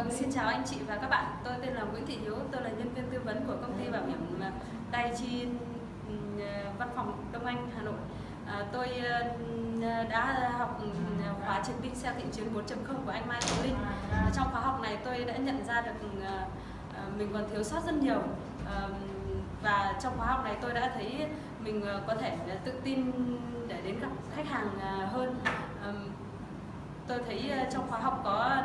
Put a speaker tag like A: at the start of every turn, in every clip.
A: Xin chào anh chị và các bạn, tôi tên là Nguyễn Thị Hiếu, tôi là nhân viên tư vấn của công ty bảo hiểm Dai-ichi văn phòng Đông Anh, Hà Nội. Tôi đã học khóa chiến binh SEO thị trường 4.0 của anh Mai Tuấn Linh. Trong khóa học này tôi đã nhận ra được mình còn thiếu sót rất nhiều, và trong khóa học này tôi đã thấy mình có thể tự tin để đến gặp khách hàng hơn. Tôi thấy trong khóa học có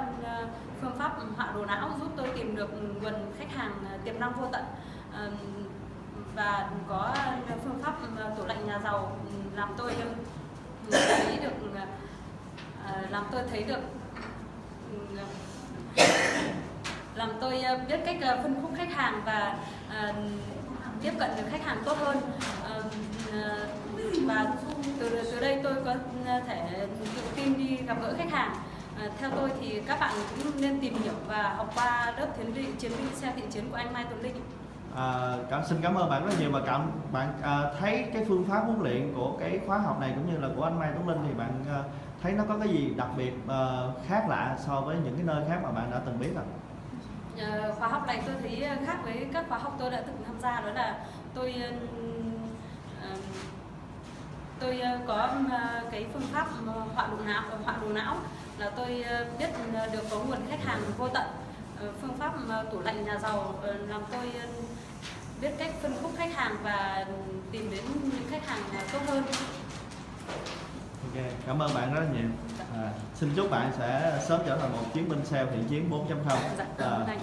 A: phương pháp họa đồ não giúp tôi tìm được nguồn khách hàng tiềm năng vô tận, và có phương pháp tủ lạnh nhà giàu làm tôi biết cách phân khúc khách hàng và tiếp cận được khách hàng tốt hơn. Và từ đây tôi có thể tự tin đi gặp gỡ khách hàng. Theo tôi thì các bạn cũng nên tìm hiểu và học qua lớp chiến binh SEO thị trường của anh Mai Tuấn Linh.
B: Xin cảm ơn bạn rất nhiều. Và bạn thấy cái phương pháp huấn luyện của cái khóa học này cũng như là của anh Mai Tuấn Linh thì bạn thấy nó có cái gì đặc biệt khác lạ so với những cái nơi khác mà bạn đã từng biết không?
A: Khóa học này tôi thấy khác với các khóa học tôi đã từng tham gia, đó là tôi có cái phương pháp họa đồ não là tôi biết được có nguồn khách hàng vô tận. Phương pháp tủ lạnh nhà giàu làm tôi biết cách phân khúc khách hàng và tìm đến những khách hàng tốt hơn.
B: Ok, cảm ơn bạn rất nhiều. Xin chúc bạn sẽ sớm trở thành một chiến binh SEO thiện chiến 4.0.
A: Dạ, cảm ơn anh.